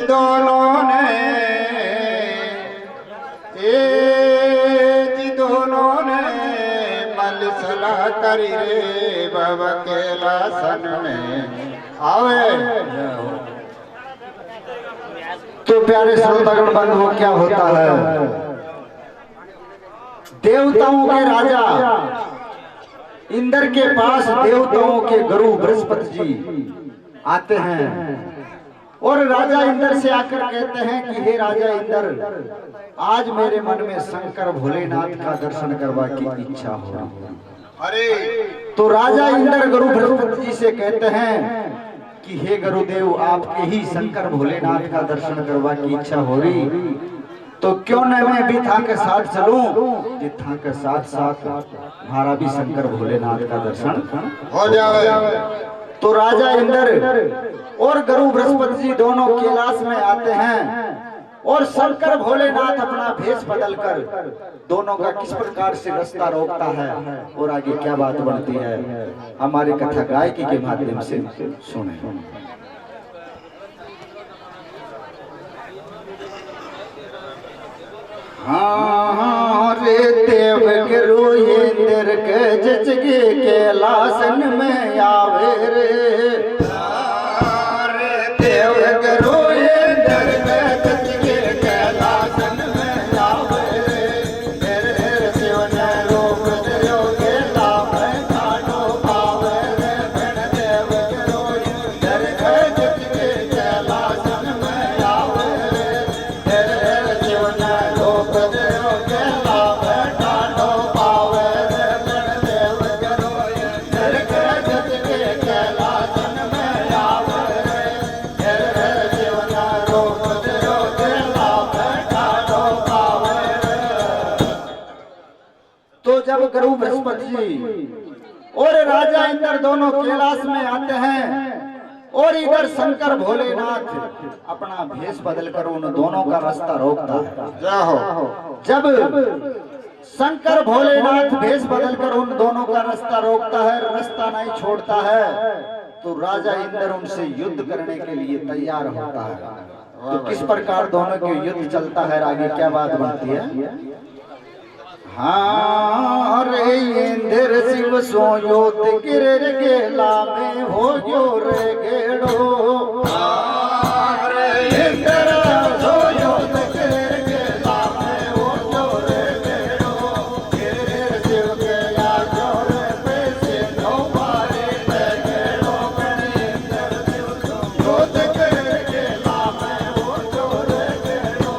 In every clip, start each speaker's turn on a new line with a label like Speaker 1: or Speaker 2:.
Speaker 1: दोनों ने दोनों ने मल सलाह करी रे बाबा कैलासन में आवे।
Speaker 2: तो प्यारे श्रोतागण बंधुओं, क्या होता है, देवताओं के राजा इंद्र के पास देवताओं के गुरु बृहस्पति जी आते हैं और राजा इंद्र से आकर कहते हैं कि हे राजा इंद्र, आज मेरे मन में शंकर भोलेनाथ का दर्शन करवा की इच्छा हो रही है।
Speaker 1: अरे
Speaker 2: तो राजा इंद्र गुरु बृहस्पति जी से कहते हैं कि हे गुरुदेव, आपके ही शंकर भोलेनाथ का दर्शन करवा की इच्छा हो रही, तो क्यों न मैं भी था के साथ चलूं, कि था के साथ साथ हमारा भी शंकर भोलेनाथ का दर्शन
Speaker 1: हो जावे।
Speaker 2: तो राजा इंद्र और गुरु बृहस्पति जी दोनों कैलाश में आते हैं और शंकर भोलेनाथ अपना भेष बदलकर दोनों का किस प्रकार से रास्ता रोकता है और आगे क्या बात बनती है, हमारी कथा गायकी के माध्यम से सुने। हाँ रे देव गुरु इंद्र के जचगे कैलासन में आवे रे, देव गुरु इंद्र के जचगे कैलासन में आवे रे, तेरे शिव ने रूप दियो गेला में काटो पावे रे, देव गुरु इंद्र के जचगे कैलासन में आवे रे, तेरे शिव ने रूप दियो गेला में काटो पावे रे, देव गुरु इंद्र के जचगे कैलासन में आवे रे, तेरे शिव ने रूप दियो गेला में काटो पावे रे। तो जब गुरु बृहस्पति जी और राजा इंद्र दोनों कैलाश में आते हैं और इधर शंकर भोलेनाथ अपना भेष बदलकर उन दोनों का रास्ता रोकता है।
Speaker 1: जाओ।
Speaker 2: जब शंकर भोलेनाथ भेष बदलकर उन दोनों का रास्ता रोकता है, रास्ता नहीं छोड़ता है, तो राजा इंद्र उनसे युद्ध करने के लिए तैयार होता है। तो किस प्रकार दोनों के युद्ध चलता है, आगे क्या बात बनती है। हाँ रे इंद्र शिव सो योद्ध गिर गेला में हो जो रे गेड़ो, हाँ रे इंद्र सो योद्ध गिर गेला में हो जो रे गेड़ो, गिर शिव के आजो रे पैसे नो मारे ते गेड़ो, इंद्र शिव सो योद्ध गिर गेला में हो जो रे गेड़ो,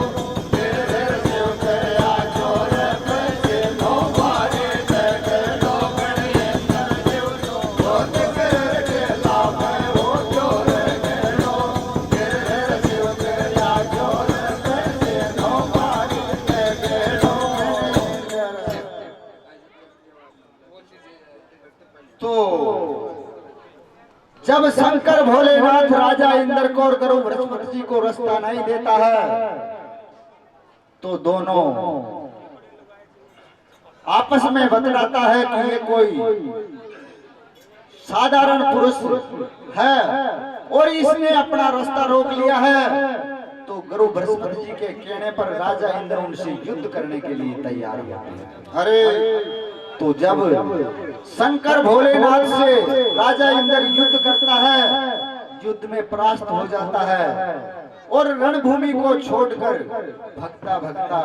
Speaker 2: गिर शिव के आजो रे पैसे नो मारे ते गेड़ो, इंद्र शिव सो योद्ध गिर गेला में हो जो रे गेड़ो, गिर शिव के आजो रे पैसे नो मारे ते गेड़ो। तो जब शंकर भोलेनाथ राजा इंद्र को और गुरु बृहस्पति जी को रास्ता नहीं देता है, तो दोनों आपस में बतलाता है कि ये कोई साधारण पुरुष है और इसने अपना रास्ता रोक लिया है। तो गुरु बृहस्पति जी के कहने पर राजा इंद्र उनसे युद्ध करने के लिए तैयार होते हैं।
Speaker 1: अरे
Speaker 2: तो जब शंकर भोलेनाथ से राजा इंद्र युद्ध करता है, युद्ध में परास्त हो जाता है और रणभूमि को छोड़कर भगता भगता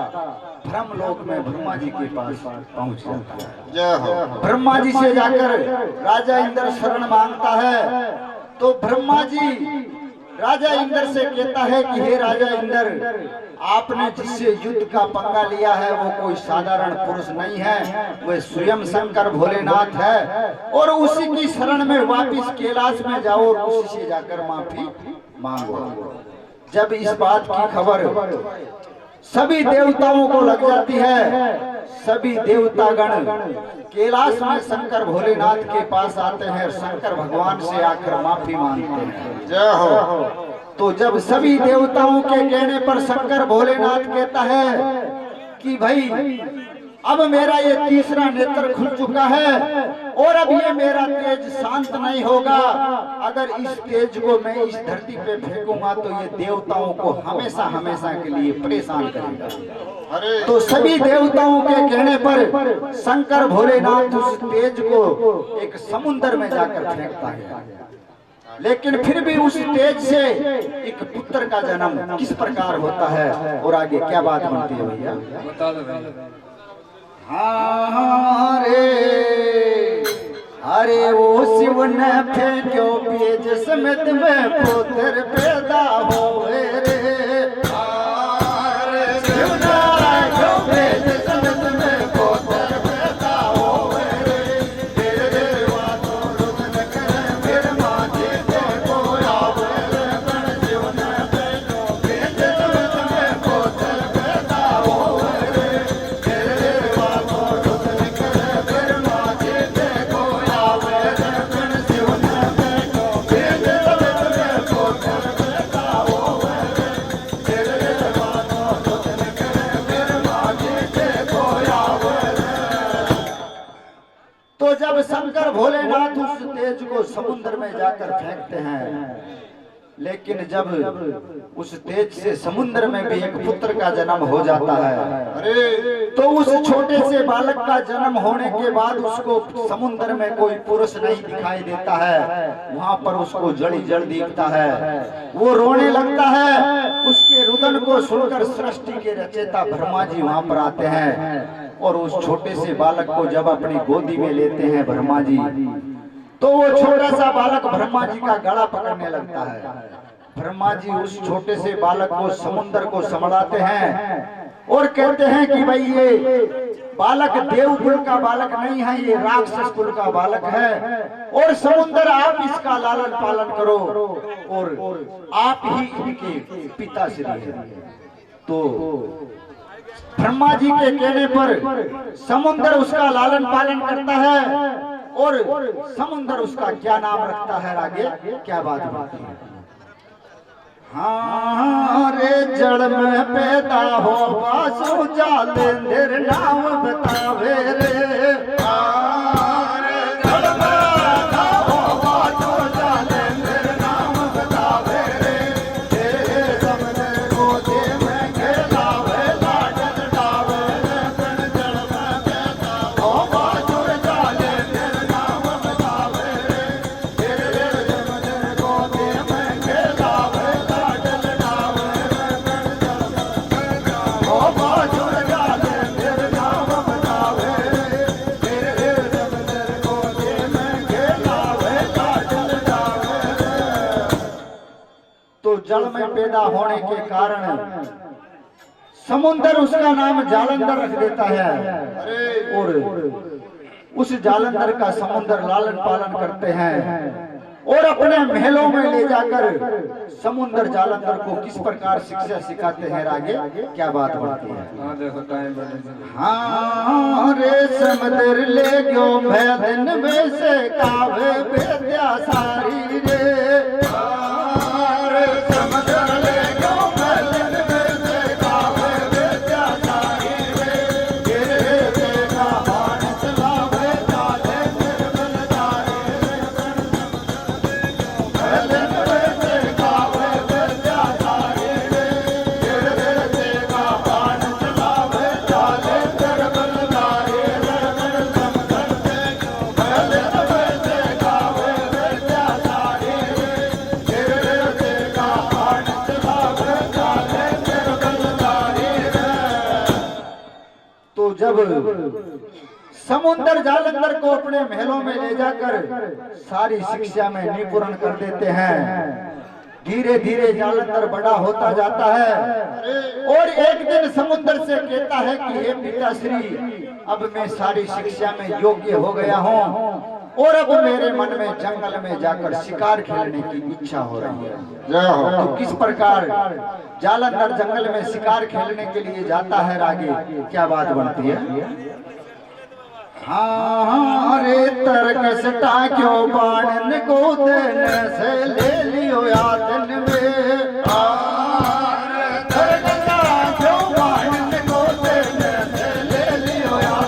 Speaker 2: ब्रह्मलोक में ब्रह्मा जी के पास पहुंच जाता है।
Speaker 1: जाओ।
Speaker 2: ब्रह्मा जी से जाकर राजा इंद्र शरण मांगता है। तो ब्रह्मा जी राजा इंद्र से कहता है कि हे राजा इंद्र, आपने जिससे युद्ध का पंगा लिया है वो कोई साधारण पुरुष नहीं है, वह स्वयं शंकर भोलेनाथ है और उसी की शरण में वापिस कैलाश में जाओ और उसी से जाकर माफी मांगो। जब इस बात की खबर सभी देवताओं को लग जाती है, सभी देवतागण कैलाश में शंकर भोलेनाथ के पास आते हैं, शंकर भगवान से आकर माफी मांगते हैं।
Speaker 1: जय हो।
Speaker 2: तो जब सभी देवताओं के कहने पर शंकर भोलेनाथ कहता है कि भाई अब मेरा ये तीसरा नेत्र खुल चुका है और अब ये मेरा तेज शांत नहीं होगा। अगर इस तेज को मैं इस धरती पे फेंकूंगा तो ये देवताओं को हमेशा हमेशा के लिए परेशान करेगा। तो सभी देवताओं के कहने पर शंकर भोलेनाथ उस तेज को एक समुद्र में जाकर फेंकता है। लेकिन फिर भी उस तेज से एक पुत्र का जन्म किस प्रकार होता है और आगे क्या बात बनती है भैया, बता दो भैया। हाँ अरे वो शिव ने फेंक्यो पेज समेत में पुत्र पैदा हो रे। शिव ने फेंक्यो पेज समेत में पुत्र पैदा हो रे। तेरे देवा तो रुदन करे फिर माथे ते को आवे रे। शिव ने फेंक्यो पेज समेत में पुत्र पैदा हो रे। तो जब शंकर भोलेनाथ उस तेज को समुद्र में जाकर फेंकते हैं, लेकिन जब उस तेज से समुद्र में भी एक पुत्र का जन्म हो जाता है, तो उस छोटे से बालक का जन्म होने के बाद उसको समुद्र में कोई पुरुष नहीं दिखाई देता है। वहां पर उसको जड़ी जड़ दिखता है, वो रोने लगता है। उसके रुदन को सुनकर सृष्टि के रचयिता ब्रह्मा जी वहां पर आते हैं और उस छोटे से बालक को जब अपनी गोदी में लेते हैं ब्रह्मा जी, तो वो छोटा सा बालक ब्रह्मा जी का गला पकड़ने लगता है। ब्रह्मा जी उस छोटे से बालक को समुद्र को संभालते हैं और कहते हैं कि भाई ये बालक देव कुल का बालक नहीं है, ये राक्षस कुल का बालक है और समुद्र आप इसका लालन पालन करो और आप ही इनके पिता श्री हैं। तो ब्रह्मा जी के कहने पर समुद्र उसका लालन पालन करता है और समुद्र उसका क्या नाम रखता है, आगे क्या बात होती है। हाँ रे जड़ में पैदा हो वासु जालेंद्र नाम बतावे रे। जड़ में पैदा हो वासु जालेंद्र नाम बतावे रे। तेरे समुद्र गोदे में खेलावे लाडन डावे रे। जड़ में पैदा हो वासु जालेंद्र नाम बतावे रे। तेरे समुद्र गोदे में खेलावे जल में पैदा होने के कारण समुद्र उसका नाम जालंधर रख देता है और उस जालंधर का समुद्र लालन पालन करते हैं और अपने महलों में ले जाकर समुद्र जालंधर को किस प्रकार शिक्षा सिखाते हैं, आगे क्या बात होती है। हाँ रे समुद्र ले गयो भैदन में से कावे विद्या सारी रे। जब समुद्र जालंधर को अपने महलों में ले जाकर सारी शिक्षा में निपुण कर देते हैं, धीरे धीरे जालंधर बड़ा होता जाता है और एक दिन समुद्र से कहता है कि हे पिताश्री, अब मैं सारी शिक्षा में योग्य हो गया हूँ और अब मेरे मन में जंगल में जाकर शिकार खेलने की इच्छा हो रही है। तो किस प्रकार जालंधर जंगल में शिकार खेलने के लिए जाता है, आगे क्या बात बनती है। हाँ रे तरकसटा क्यों बाणन को देने से ले लियो यादन में। तरकसटा क्यों बाणन को देने से ले लियो यादन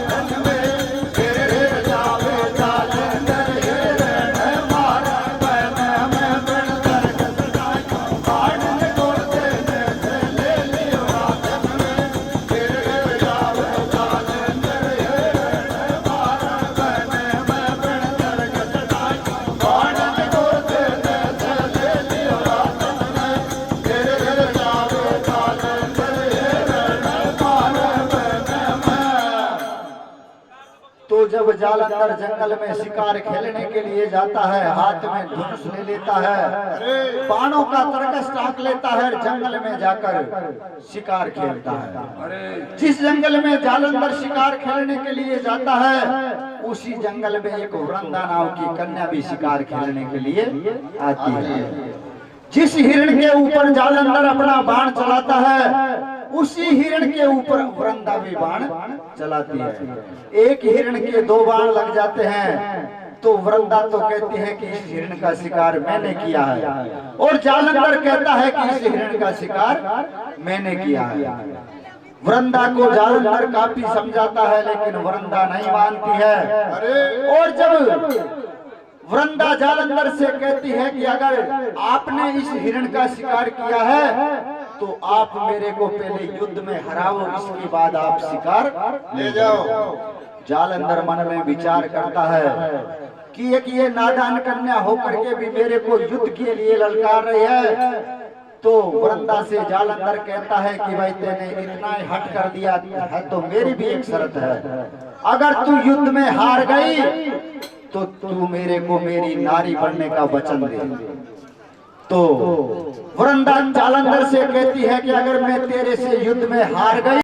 Speaker 2: जब जालंधर जंगल में शिकार खेलने के लिए जाता है, हाथ में धनुष ले लेता है, बाणों का तरकस टाक लेता है, जंगल में जाकर शिकार खेलता है। जिस जंगल में जालंधर शिकार खेलने के लिए जाता है, उसी जंगल में एक वृंदा नाम की कन्या भी शिकार खेलने के लिए आती है। जिस हिरण के ऊपर जालंधर अपना बाण चलाता है, उसी हिरण के ऊपर वृंदा भी बाण चलाती है। एक हिरण के 2 बाण लग जाते हैं तो वृंदा तो कहती है कि इस हिरण का शिकार मैंने किया है, और जालंधर कहता है कि इस हिरण का शिकार मैंने किया है। वृंदा को जालंधर काफी समझाता है, लेकिन वृंदा नहीं मानती है। और जब वृंदा जालंधर से कहती है कि अगर आपने इस हिरण का शिकार किया है तो आप मेरे को पहले युद्ध में हराओ, इसके बाद आप शिकार ले जाओ। जालंधर मन में विचार करता है कि एक ये नादान कन्या होकर के भी मेरे को युद्ध के लिए ललकार रही है। तो वृंदा से जालंधर कहता है कि भाई तेने इतना ही हट कर दिया है तो मेरी भी एक शर्त है, अगर तू युद्ध में हार गई तो तू मेरे को मेरी नारी बनने का वचन दे। तो वृंदा जालंधर से कहती है कि अगर मैं तेरे से युद्ध में हार गई